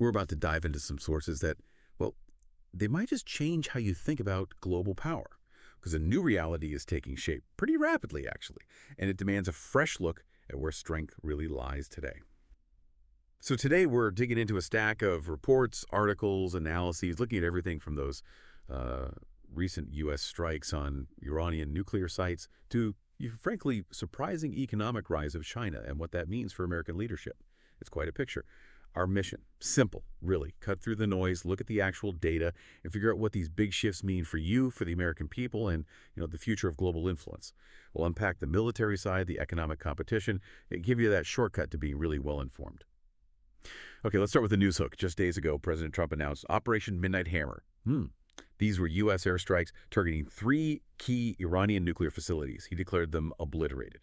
We're about to dive into some sources that, well, they might just change how you think about global power, because a new reality is taking shape pretty rapidly, actually, and it demands a fresh look at where strength really lies today. So today we're digging into a stack of reports, articles, analyses, looking at everything from those recent U.S. strikes on Iranian nuclear sites to, frankly, surprising economic rise of China and what that means for American leadership. It's quite a picture. Our mission, simple, really. Cut through the noise, look at the actual data, and figure out what these big shifts mean for you, for the American people, and the future of global influence. We'll unpack the military side, the economic competition, and give you that shortcut to being really well-informed. Okay, let's start with the news hook. Just days ago, President Trump announced Operation Midnight Hammer. These were U.S. airstrikes targeting 3 key Iranian nuclear facilities. He declared them obliterated.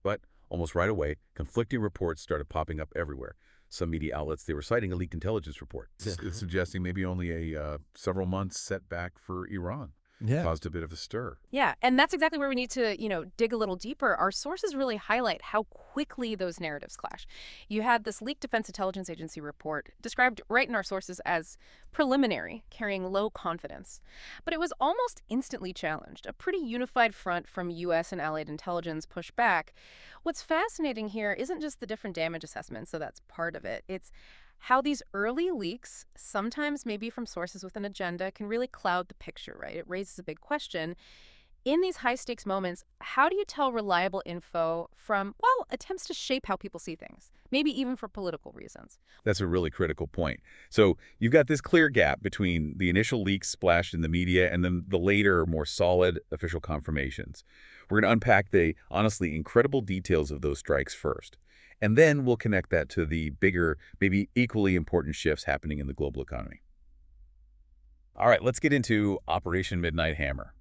But almost right away, conflicting reports started popping up everywhere. Some media outlets, they were citing a leaked intelligence report, suggesting maybe only a several months setback for Iran. Caused a bit of a stir. Yeah, and that's exactly where we need to, dig a little deeper. Our sources really highlight how quickly those narratives clash. You had this leaked Defense Intelligence Agency report described right in our sources as preliminary, carrying low confidence. But it was almost instantly challenged. A pretty unified front from U.S. and allied intelligence pushed back. What's fascinating here isn't just the different damage assessments, so that's part of it. It's how these early leaks, sometimes maybe from sources with an agenda, can really cloud the picture, right? It raises a big question. In these high-stakes moments, how do you tell reliable info from, well, attempts to shape how people see things, maybe even for political reasons? That's a really critical point. So you've got this clear gap between the initial leaks splashed in the media and then the later, more solid official confirmations. We're going to unpack the, honestly, incredible details of those strikes first. And then we'll connect that to the bigger, maybe equally important shifts happening in the global economy. All right, let's get into Operation Midnight Hammer.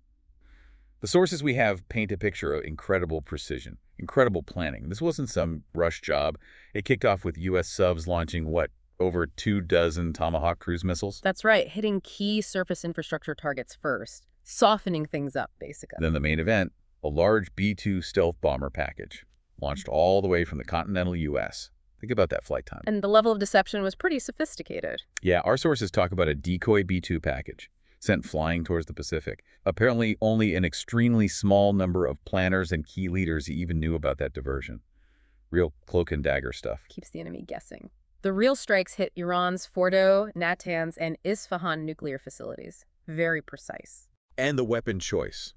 The sources we have paint a picture of incredible precision, incredible planning. This wasn't some rush job. It kicked off with U.S. subs launching, over 24 Tomahawk cruise missiles? That's right, hitting key surface infrastructure targets first, softening things up, basically. Then the main event, a large B-2 stealth bomber package, launched all the way from the continental U.S. Think about that flight time. And the level of deception was pretty sophisticated. Yeah, our sources talk about a decoy B-2 package sent flying towards the Pacific. Apparently, only an extremely small number of planners and key leaders even knew about that diversion. Real cloak and dagger stuff. Keeps the enemy guessing. The real strikes hit Iran's Fordo, Natanz, and Isfahan nuclear facilities. Very precise. And the weapon choice.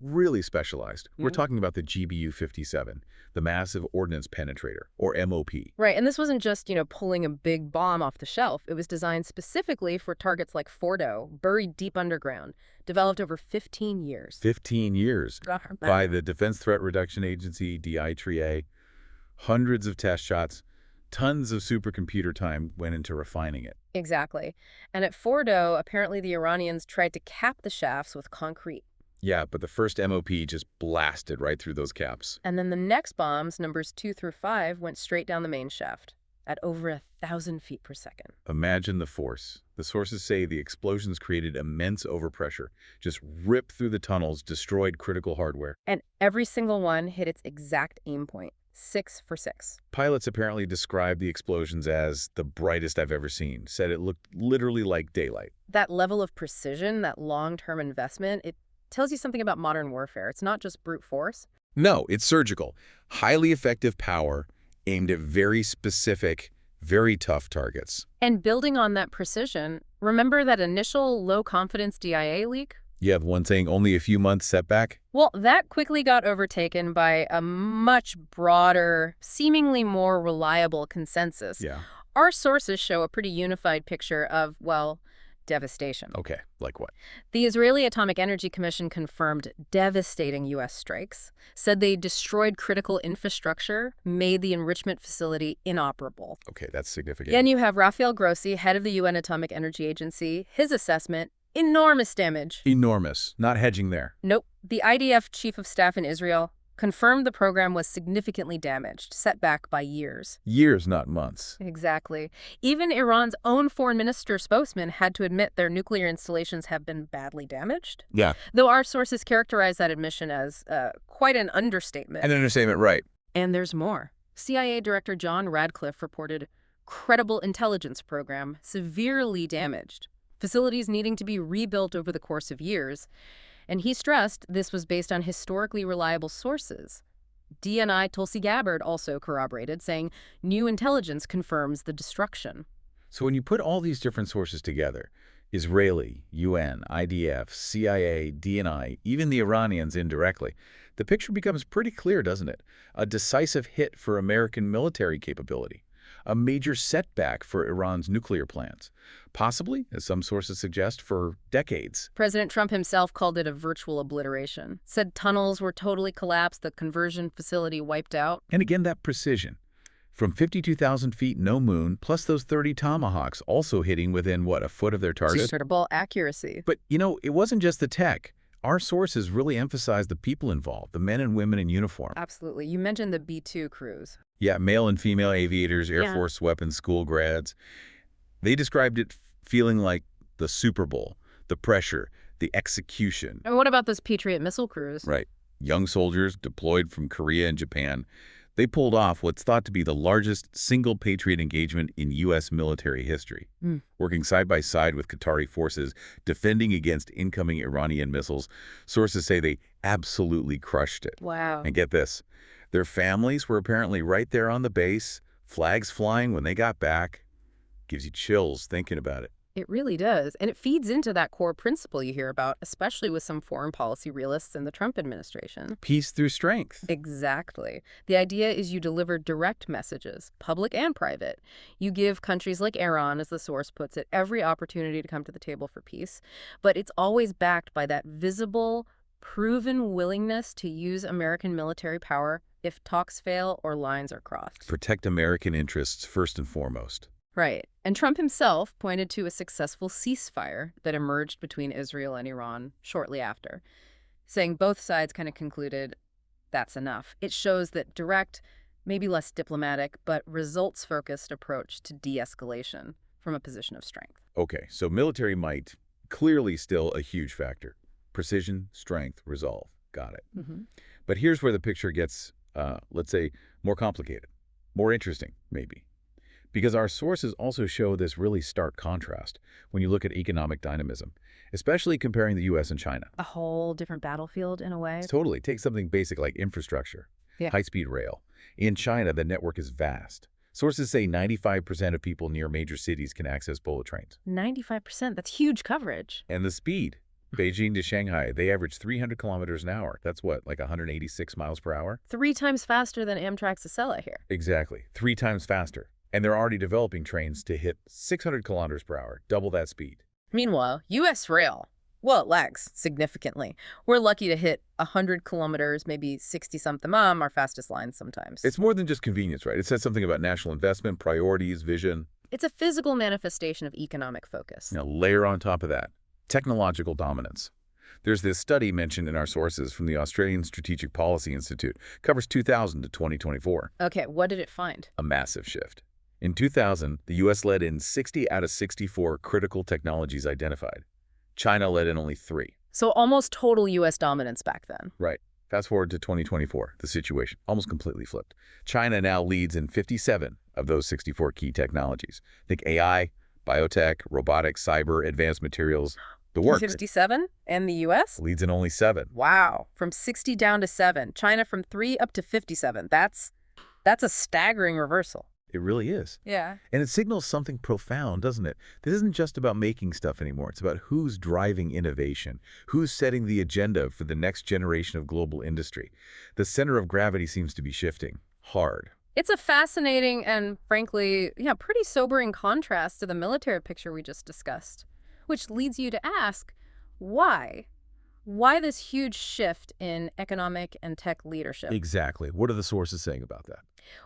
Really specialized. We're talking about the GBU-57, the massive Ordnance Penetrator, or MOP. Right, and this wasn't just, pulling a big bomb off the shelf. It was designed specifically for targets like Fordo, buried deep underground, developed over 15 years. 15 years by the Defense Threat Reduction Agency, DIIA. Hundreds of test shots, tons of supercomputer time went into refining it. Exactly. And at Fordo, apparently the Iranians tried to cap the shafts with concrete. Yeah, but the first MOP just blasted right through those caps. And then the next bombs, numbers 2 through 5, went straight down the main shaft at over 1,000 feet per second. Imagine the force. The sources say the explosions created immense overpressure, just ripped through the tunnels, destroyed critical hardware. And every single one hit its exact aim point, 6 for 6. Pilots apparently described the explosions as the brightest I've ever seen, said it looked literally like daylight. That level of precision, that long-term investment, it tells you something about modern warfare. It's not just brute force. No, it's surgical. Highly effective power aimed at very specific, very tough targets. And building on that precision, remember that initial low-confidence DIA leak? Yeah, the one saying only a few months setback? Well, that quickly got overtaken by a much broader, seemingly more reliable consensus. Yeah. Our sources show a pretty unified picture of, well, devastation. Okay, like what? The Israeli Atomic Energy Commission confirmed devastating U.S. strikes, said they destroyed critical infrastructure, made the enrichment facility inoperable. Okay, that's significant. And you have Rafael Grossi, head of the UN Atomic Energy Agency, his assessment, enormous damage. Enormous. Not hedging there. Nope. The IDF chief of staff in Israel confirmed the program was significantly damaged, set back by years. Years, not months. Exactly. Even Iran's own foreign minister spokesman had to admit their nuclear installations have been badly damaged. Yeah. Though our sources characterize that admission as quite an understatement. An understatement, right. And there's more. CIA Director John Radcliffe reported credible intelligence program severely damaged, facilities needing to be rebuilt over the course of years. And he stressed this was based on historically reliable sources. DNI Tulsi Gabbard also corroborated, saying new intelligence confirms the destruction. So when you put all these different sources together, Israeli, UN, IDF, CIA, DNI, even the Iranians indirectly, the picture becomes pretty clear, doesn't it? A decisive hit for American military capability. A major setback for Iran's nuclear plans. Possibly, as some sources suggest, for decades. President Trump himself called it a virtual obliteration. Said tunnels were totally collapsed, the conversion facility wiped out. And again, that precision. From 52,000 feet, no moon, plus those 30 Tomahawks also hitting within, what, a foot of their target? Incredible accuracy. But, it wasn't just the tech. Our sources really emphasized the people involved, the men and women in uniform. Absolutely. You mentioned the B-2 crews. Yeah, male and female aviators, Air Force weapons, school grads. They described it feeling like the Super Bowl, the pressure, the execution. And what about those Patriot missile crews? Right. Young soldiers deployed from Korea and Japan. They pulled off what's thought to be the largest single Patriot engagement in U.S. military history, working side by side with Qatari forces, defending against incoming Iranian missiles. Sources say they absolutely crushed it. Wow. And get this, their families were apparently right there on the base, flags flying when they got back. Gives you chills thinking about it. It really does. And it feeds into that core principle you hear about, especially with some foreign policy realists in the Trump administration. Peace through strength. Exactly. The idea is you deliver direct messages, public and private. You give countries like Iran, as the source puts it, every opportunity to come to the table for peace. But it's always backed by that visible, proven willingness to use American military power if talks fail or lines are crossed. Protect American interests first and foremost. Right. And Trump himself pointed to a successful ceasefire that emerged between Israel and Iran shortly after, saying both sides kind of concluded that's enough. It shows that direct, maybe less diplomatic, but results-focused approach to de-escalation from a position of strength. Okay, so military might, clearly still a huge factor. Precision, strength, resolve. Got it. But here's where the picture gets, let's say, more complicated, more interesting, maybe. Because our sources also show this really stark contrast when you look at economic dynamism, especially comparing the U.S. and China. A whole different battlefield in a way. Totally. Take something basic like infrastructure, high-speed rail. In China, the network is vast. Sources say 95% of people near major cities can access bullet trains. 95%? That's huge coverage. And the speed. Beijing to Shanghai, they average 300 kilometers an hour. That's what, like 186 miles per hour? 3 times faster than Amtrak's Acela here. Exactly. 3 times faster. And they're already developing trains to hit 600 kilometers per hour, double that speed. Meanwhile, U.S. rail, well, it lags significantly. We're lucky to hit 100 kilometers, maybe 60-something, our fastest lines sometimes. It's more than just convenience, right? It says something about national investment, priorities, vision. It's a physical manifestation of economic focus. Now, layer on top of that, technological dominance. There's this study mentioned in our sources from the Australian Strategic Policy Institute. Covers 2000 to 2024. Okay, what did it find? A massive shift. In 2000, the U.S. led in 60 out of 64 critical technologies identified. China led in only 3. So almost total U.S. dominance back then. Right. Fast forward to 2024, the situation almost completely flipped. China now leads in 57 of those 64 key technologies. Think AI, biotech, robotics, cyber, advanced materials, the works. 57? And the U.S.? Leads in only 7. Wow. From 60 down to 7. China from 3 up to 57. That's a staggering reversal. It really is. Yeah. And it signals something profound, doesn't it? This isn't just about making stuff anymore. It's about who's driving innovation, who's setting the agenda for the next generation of global industry. The center of gravity seems to be shifting hard. It's a fascinating and, frankly, pretty sobering contrast to the military picture we just discussed, which leads you to ask, why? Why this huge shift in economic and tech leadership? Exactly. What are the sources saying about that?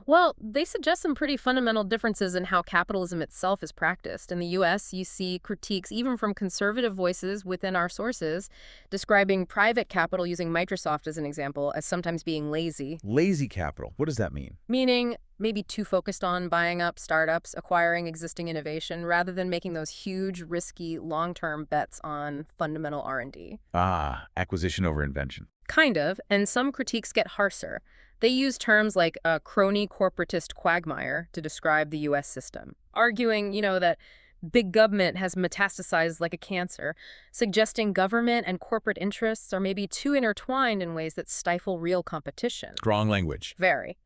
Well, they suggest some pretty fundamental differences in how capitalism itself is practiced. In the U.S., you see critiques even from conservative voices within our sources describing private capital, using Microsoft as an example, as sometimes being lazy. Lazy capital. What does that mean? Meaning maybe too focused on buying up startups, acquiring existing innovation, rather than making those huge, risky, long-term bets on fundamental R&D. Ah, acquisition over invention. Kind of, and some critiques get harsher. They use terms like a crony corporatist quagmire to describe the U.S. system, arguing, that big government has metastasized like a cancer, suggesting government and corporate interests are maybe too intertwined in ways that stifle real competition. Strong language. Very.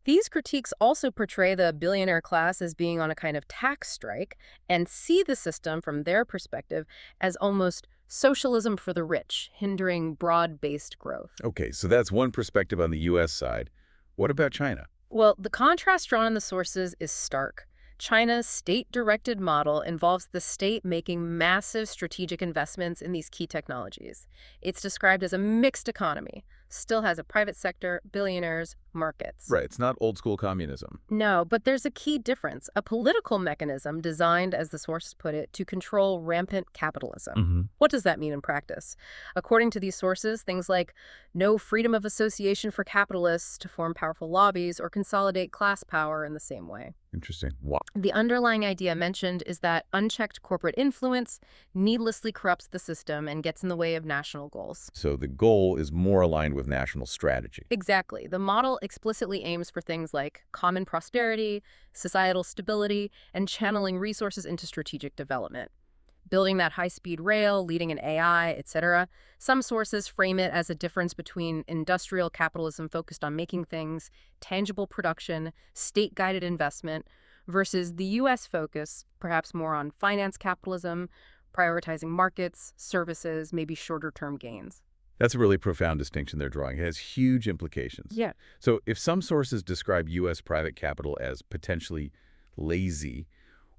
These critiques also portray the billionaire class as being on a kind of tax strike and see the system from their perspective as almost socialism for the rich, hindering broad-based growth. Okay, so that's one perspective on the U.S. side. What about China? Well, the contrast drawn in the sources is stark. China's state-directed model involves the state making massive strategic investments in these key technologies. It's described as a mixed economy, still has a private sector, billionaires, markets. Right, it's not old-school communism. No, but there's a key difference, a political mechanism designed, as the sources put it, to control rampant capitalism. What does that mean in practice? According to these sources, things like no freedom of association for capitalists to form powerful lobbies or consolidate class power in the same way. Interesting. Wow. The underlying idea mentioned is that unchecked corporate influence needlessly corrupts the system and gets in the way of national goals. So the goal is more aligned with national strategy. Exactly. The model explicitly aims for things like common prosperity, societal stability, and channeling resources into strategic development. Building that high-speed rail, leading an AI, etc. Some sources frame it as a difference between industrial capitalism focused on making things, tangible production, state-guided investment, versus the U.S. focus, perhaps more on finance capitalism, prioritizing markets, services, maybe shorter-term gains. That's a really profound distinction they're drawing. It has huge implications. Yeah. So if some sources describe U.S. private capital as potentially lazy,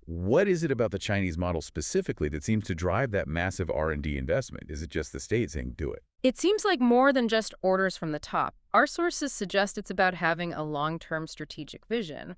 what is it about the Chinese model specifically that seems to drive that massive R&D investment? Is it just the state saying, do it? It seems like more than just orders from the top. Our sources suggest it's about having a long-term strategic vision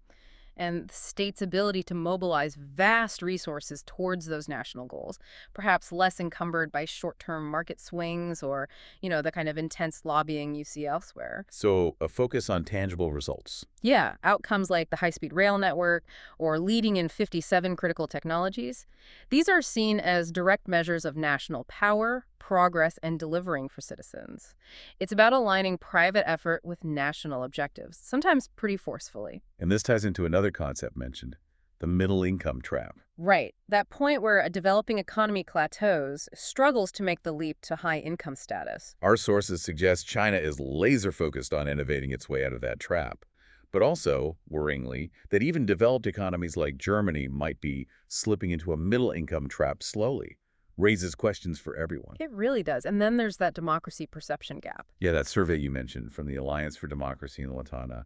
and the state's ability to mobilize vast resources towards those national goals, perhaps less encumbered by short-term market swings or, the kind of intense lobbying you see elsewhere. So a focus on tangible results. Yeah, outcomes like the high-speed rail network or leading in 57 critical technologies. These are seen as direct measures of national power, progress, and delivering for citizens. It's about aligning private effort with national objectives, sometimes pretty forcefully. And this ties into another concept mentioned, the middle income trap. Right. That point where a developing economy plateaus, struggles to make the leap to high income status. Our sources suggest China is laser-focused on innovating its way out of that trap. But also, worryingly, that even developed economies like Germany might be slipping into a middle income trap slowly. Raises questions for everyone. It really does. And then there's that democracy perception gap. Yeah, that survey you mentioned from the Alliance for Democracy in Latana,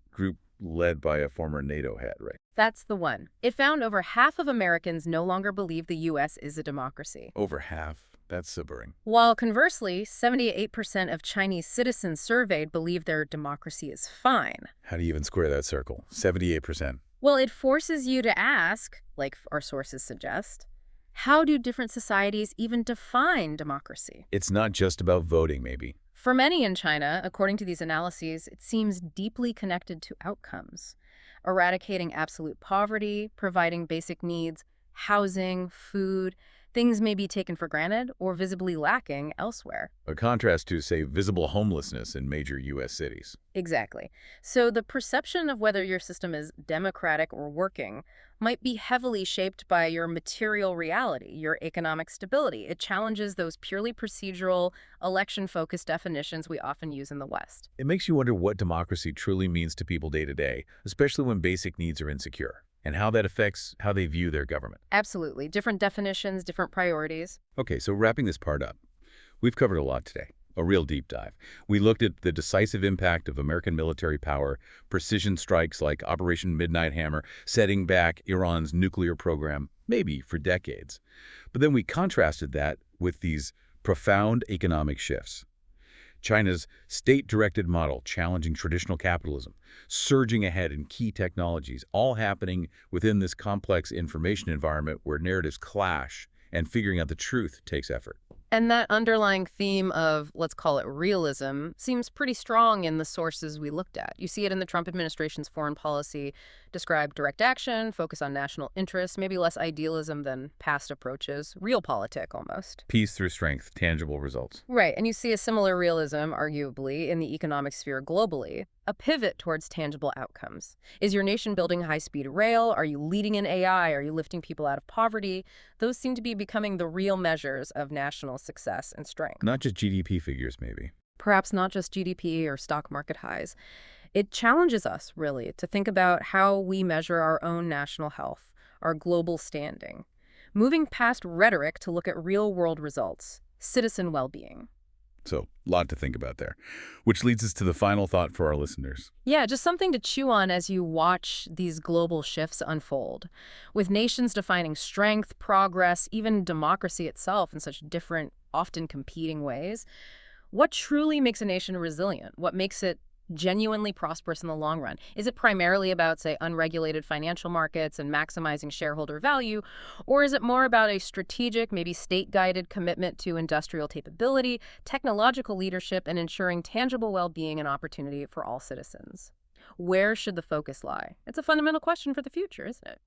group led by a former NATO head, right? That's the one. It found over half of Americans no longer believe the U.S. is a democracy. Over half. That's sobering. While conversely, 78% of Chinese citizens surveyed believe their democracy is fine. How do you even square that circle? 78%. Well, it forces you to ask, like our sources suggest, how do different societies even define democracy? It's not just about voting, maybe. For many in China, according to these analyses, it seems deeply connected to outcomes. Eradicating absolute poverty, providing basic needs, housing, food, things may be taken for granted or visibly lacking elsewhere. A contrast to, say, visible homelessness in major U.S. cities. Exactly. So the perception of whether your system is democratic or working might be heavily shaped by your material reality, your economic stability. It challenges those purely procedural, election-focused definitions we often use in the West. It makes you wonder what democracy truly means to people day to day, especially when basic needs are insecure, and how that affects how they view their government. Absolutely. Different definitions, different priorities. Okay, so wrapping this part up, we've covered a lot today. A real deep dive. We looked at the decisive impact of American military power, precision strikes like Operation Midnight Hammer, setting back Iran's nuclear program, maybe for decades. But then we contrasted that with these profound economic shifts. China's state-directed model challenging traditional capitalism, surging ahead in key technologies, all happening within this complex information environment where narratives clash and figuring out the truth takes effort. And that underlying theme of, let's call it realism, seems pretty strong in the sources we looked at. You see it in the Trump administration's foreign policy, described direct action, focus on national interests, maybe less idealism than past approaches, realpolitik almost. Peace through strength, tangible results. Right, and you see a similar realism, arguably, in the economic sphere globally. a pivot towards tangible outcomes. Is your nation building high-speed rail? Are you leading in AI? Are you lifting people out of poverty? Those seem to be becoming the real measures of national success and strength. Not just GDP figures, maybe. Perhaps not just GDP or stock market highs. It challenges us, really, to think about how we measure our own national health, our global standing, moving past rhetoric to look at real-world results, citizen well-being. So, a lot to think about there. Which leads us to the final thought for our listeners. Yeah, just something to chew on as you watch these global shifts unfold. With nations defining strength, progress, even democracy itself in such different, often competing ways, what truly makes a nation resilient? What makes it genuinely prosperous in the long run? Is it primarily about, say, unregulated financial markets and maximizing shareholder value? Or is it more about a strategic, maybe state-guided commitment to industrial capability, technological leadership, and ensuring tangible well-being and opportunity for all citizens? Where should the focus lie? It's a fundamental question for the future, isn't it?